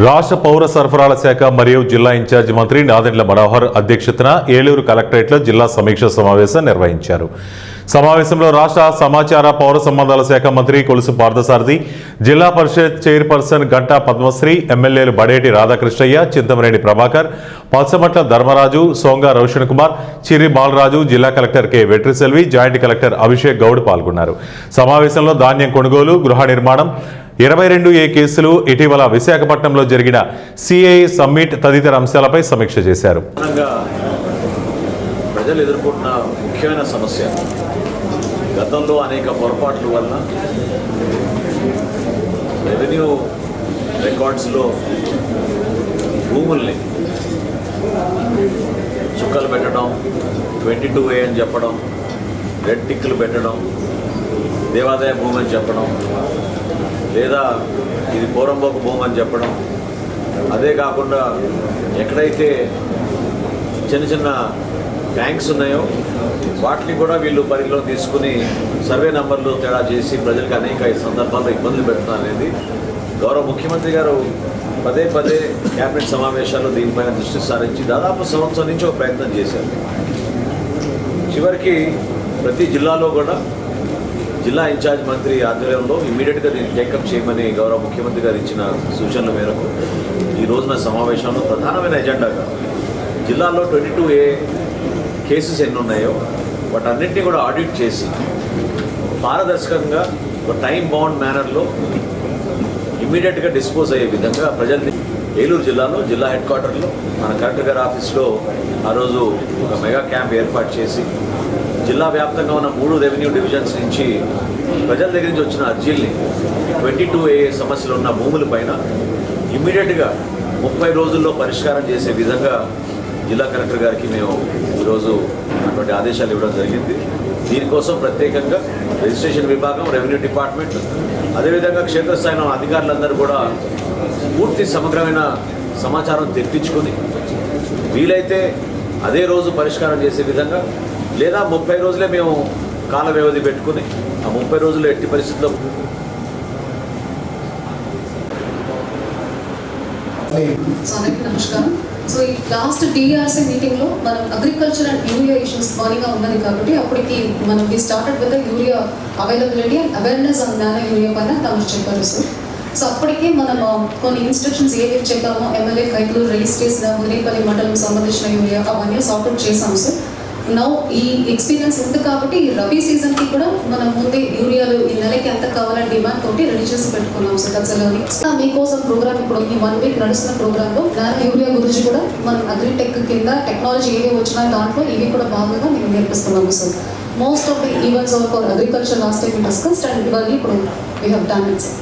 రాష్ట్ర పౌర సరఫరాల శాఖ మరియు జిల్లా ఇన్ఛార్జి మంత్రి నాదెండ్ల మనోహర్ అధ్యక్షతన ఏలూరు కలెక్టరేట్లో జిల్లా సమీక్ష సమావేశం నిర్వహించారు. సమావేశంలో రాష్ట్ర సమాచార పౌర సంబంధాల శాఖ మంత్రి కొలుసు పార్థసారథి, జిల్లా పరిషత్ చైర్పర్సన్ గంటా పద్మశ్రీ, ఎమ్మెల్యేలు బడేటి రాధాకృష్ణయ్య, చింతమనేని ప్రభాకర్, పల్సమట్ల ధర్మరాజు, సోంగా రోషన్ కుమార్, చిర్రి బాలరాజు, జిల్లా collector K Vetriselvi, joint collector Abhishek Goud పాల్గొన్నారు. సమావేశంలో ధాన్యం కొనుగోలు, గృహ నిర్మాణం, 22A కేసులు, ఇటీవల విశాఖపట్నంలో జరిగిన సిఐ సమ్మిట్ తదితర అంశాలపై సమీక్ష చేశారు. ప్రజలు ఎదుర్కొంటున్న ముఖ్యమైన సమస్య గతంలో అనేక పొరపాట్ల వల్ల రెవెన్యూ రికార్డ్స్లో భూముల్ని చుక్కలు పెట్టడం, 22A అని చెప్పడం, రెడ్ టిక్కులు పెట్టడం, దేవాదాయ భూమి అని చెప్పడం, లేదా ఇది పోరంబోకు భూమి అని చెప్పడం. అదే కాకుండా ఎక్కడైతే చిన్న చిన్న ట్యాంక్స్ ఉన్నాయో వాటిని కూడా వీళ్ళు పరిధిలో తీసుకుని సర్వే నంబర్లు తేడా చేసి ప్రజలకు అనేక సందర్భాల్లో ఇబ్బందులు పెడుతున్నారు అనేది గౌరవ ముఖ్యమంత్రి గారు పదే పదే క్యాబినెట్ సమావేశాల్లో దీనిపైన దృష్టి సారించి దాదాపు సంవత్సరం నుంచి ఒక ప్రయత్నం చేశారు. చివరికి ప్రతి జిల్లాలో కూడా జిల్లా ఇన్ఛార్జ్ మంత్రి ఆధ్వర్యంలో ఇమ్మీడియట్గా దీన్ని టేకప్ చేయమని గౌరవ ముఖ్యమంత్రి గారు ఇచ్చిన సూచనల మేరకు ఈ రోజున సమావేశంలో ప్రధానమైన ఎజెండాగా జిల్లాలో 22A కేసెస్ ఎన్ని ఉన్నాయో వాటన్నింటినీ కూడా ఆడిట్ చేసి పారదర్శకంగా ఒక టైం బౌండ్ మేనర్లో ఇమ్మీడియట్గా డిస్పోజ్ అయ్యే విధంగా ప్రజల్ని ఏలూరు జిల్లాలో జిల్లా హెడ్ క్వార్టర్లో మన కలెక్టర్ గారి ఆఫీస్లో ఆ రోజు ఒక మెగా క్యాంప్ ఏర్పాటు చేసి జిల్లా వ్యాప్తంగా ఉన్న 3 రెవెన్యూ డివిజన్స్ నుంచి ప్రజల దగ్గర నుంచి వచ్చిన అర్జీల్ని 22A సమస్యలు ఉన్న భూముల పైన ఇమ్మీడియట్గా 30 రోజుల్లో పరిష్కారం చేసే విధంగా జిల్లా కలెక్టర్ గారికి మేము ఈరోజు అటువంటి ఆదేశాలు ఇవ్వడం జరిగింది. దీనికోసం ప్రత్యేకంగా రిజిస్ట్రేషన్ విభాగం, రెవెన్యూ డిపార్ట్మెంట్, అదేవిధంగా క్షేత్రస్థాయిలో అధికారులందరూ కూడా పూర్తి సమగ్రమైన సమాచారం తెప్పించుకొని వీలైతే అదే రోజు పరిష్కారం చేసే విధంగా, లేదా 30 రోజులే మేము కాల వ్యవధి పెట్టుకుని ఆ 30 రోజులు ఎట్టి పరిస్థితుల్లో నమస్కారం. సో ఈ లాస్ట్ DRC మీటింగ్లో మనం అగ్రికల్చర్ అండ్ యూరియా ఇష్యూస్ బాగా ఉన్నది కాబట్టి అప్పటికి మనం started with urea availability and awareness on nano urea పైన తమరు చెప్పారు సార్. సో అప్పటికే మనం కొన్ని ఇన్స్ట్రక్షన్స్ ఏవేవి చెప్పామో ఎమ్మెల్యే కైకులు రైస్ చేసిన మునేపల్లి మండలం సంబంధించిన యూరియా అవన్నీ సార్ట్అవుట్ చేసాం సార్. నౌ ఈ ఎక్స్పీరియన్స్ ఉంది కాబట్టి ఈ రబీ సీజన్కి కూడా మనం ముందే యూరియాలు ఈ నెలకి ఎంత కావాలని డిమాండ్ తోటి రెడీ చేసి పెట్టుకున్నాం సార్. అసలు మీకోసం ప్రోగ్రామ్ ఇప్పుడు ఈ 1 వీక్ నడుస్తున్న ప్రోగ్రాంలో నానో యూరియా గురించి కూడా మనం అగ్రిటెక్ కింద టెక్నాలజీ ఏవి వచ్చినా దాంట్లో ఇవి కూడా భాగంగా మేము నేర్పిస్తున్నాము sir. Most of the events are for agriculture last time discussed and ఇవన్నీ ఇప్పుడు we have done it sir.